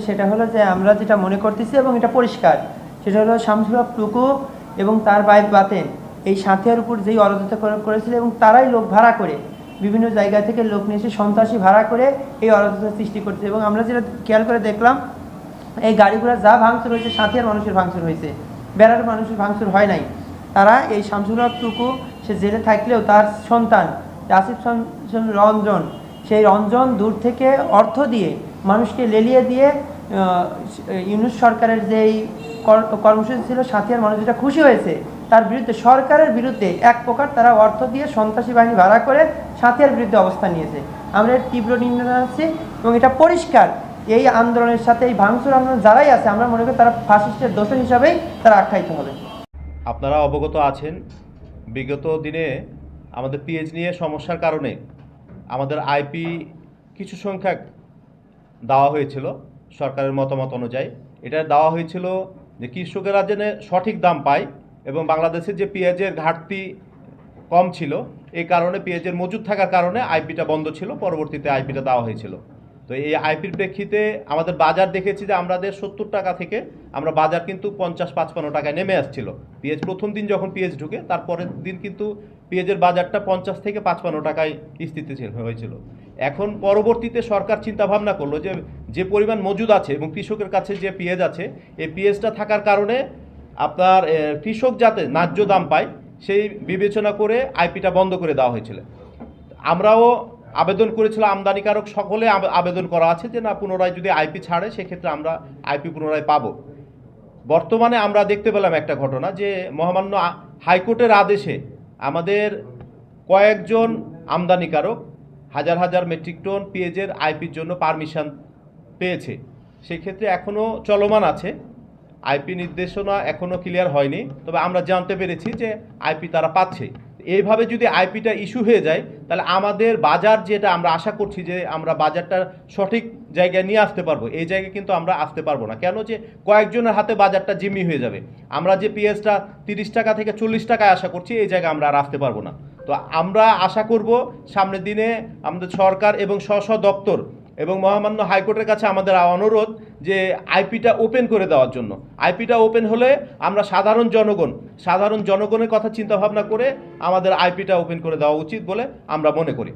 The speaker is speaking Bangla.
সেটা হলো যে আমরা যেটা মনে করতেছি এবং এটা পরিষ্কার, সেটা হলো শামসুল হক টুকু এবং তার ভাই বাতেন এই সাথিয়ার উপর যেই অরাজকতা করেছিল এবং তারাই লোক ভাড়া করে বিভিন্ন জায়গা থেকে লোক নিয়ে এসে সন্ত্রাসী ভাড়া করে এই অরাজকতা সৃষ্টি করছে। এবং আমরা যেটা খেয়াল করে দেখলাম, এই গাড়িগুলো যা ভাঙচুর হয়েছে সাথিয়ার মানুষের ভাঙচুর হয়েছে, বেড়ার মানুষের ভাঙচুর হয় নাই। তারা এই শামসুল হক টুকু সে জেলে থাকলেও তার সন্তান আসিফ রঞ্জন, সেই রঞ্জন দূর থেকে অর্থ দিয়ে মানুষকে লেলিয়ে দিয়ে ইউনূস সরকারের যেই কর্মসূচি ছিল সাথিয়ার মানুষ যেটা খুশি হয়েছে, তার বিরুদ্ধে সরকারের বিরুদ্ধে এক প্রকার তারা অর্থ দিয়ে সন্ত্রাসী বাহিনী ভাড়া করে সাথিয়ার বিরুদ্ধে অবস্থান নিয়েছে। আমরা এর তীব্র নিন্দা জানাচ্ছি এবং এটা পরিষ্কার এই আন্দোলনের সাথে এই ভাঙচুর আন্দোলন যারাই আছে আমরা মনে করি তারা ফাসিস্টের দোষর হিসাবেই তারা আখ্যায়িত হবে। আপনারা অবগত আছেন, বিগত দিনে আমাদের পিএইচ নিয়ে সমস্যার কারণে আমাদের আইপি কিছু সংখ্যক দেওয়া হয়েছিল সরকারের মতামত অনুযায়ী। এটা দেওয়া হয়েছিল যে কৃষকেরা যেন সঠিক দাম পায় এবং বাংলাদেশের যে পেঁয়াজের ঘাটতি কম ছিল এই কারণে পেঁয়াজের মজুদ থাকার কারণে আইপিটা বন্ধ ছিল, পরবর্তীতে আইপিটা দেওয়া হয়েছিল। তো এই আইপির প্রেক্ষিতে আমাদের বাজার দেখেছি যে আমাদের 70 টাকা থেকে আমরা বাজার কিন্তু 50-55 টাকায় নেমে আসছিল। পেঁয়াজ প্রথম দিন যখন পেঁয়াজ ঢুকে তারপরের দিন কিন্তু পেঁয়াজের বাজারটা 50 থেকে 55 টাকায় স্থিতিশীল হয়েছিল। এখন পরবর্তীতে সরকার চিন্তা ভাবনা করলো যে যে পরিমাণ মজুদ আছে এবং কৃষকের কাছে যে পেঁয়াজ আছে এই পেঁয়াজটা থাকার কারণে আপনার কৃষক যাতে ন্যায্য দাম পায় সেই বিবেচনা করে আইপিটা বন্ধ করে দেওয়া হয়েছিল। আমরাও আবেদন করেছিলাম, আমদানিকারক সকলে আবেদন করা আছে যে না পুনরায় যদি আইপি ছাড়ে সেক্ষেত্রে আমরা আইপি পুনরায় পাবো। বর্তমানে আমরা দেখতে পেলাম একটা ঘটনা যে মহামান্য হাইকোর্টের আদেশে আমাদের কয়েকজন আমদানিকারক হাজার হাজার মেট্রিক টন পেঁয়াজের আইপির জন্য পারমিশন পেয়েছে। সেই ক্ষেত্রে এখনও চলমান আছে, আইপি নির্দেশনা এখনও ক্লিয়ার হয়নি, তবে আমরা জানতে পেরেছি যে আইপি তারা পাচ্ছে। এইভাবে যদি আইপিটা ইস্যু হয়ে যায় তাহলে আমাদের বাজার যেটা আমরা আশা করছি যে আমরা বাজারটা সঠিক জায়গায় নিয়ে আসতে পারবো, এই জায়গায় কিন্তু আমরা আসতে পারবো না। কেন যে কয়েকজনের হাতে বাজারটা জিম্মি হয়ে যাবে। আমরা যে পেঁয়াজটা 30 টাকা থেকে 40 টাকায় আশা করছি এই জায়গায় আমরা আর আসতে পারবো না। তো আমরা আশা করব সামনের দিনে আমাদের সরকার এবং স্ব দপ্তর এবং মহামান্য হাইকোর্টের কাছে আমাদের অনুরোধ যে আইপিটা ওপেন করে দেওয়ার জন্য। আইপিটা ওপেন হলে আমরা সাধারণ জনগণের কথা চিন্তা ভাবনা করে আমাদের আইপিটা ওপেন করে দেওয়া উচিত বলে আমরা মনে করি।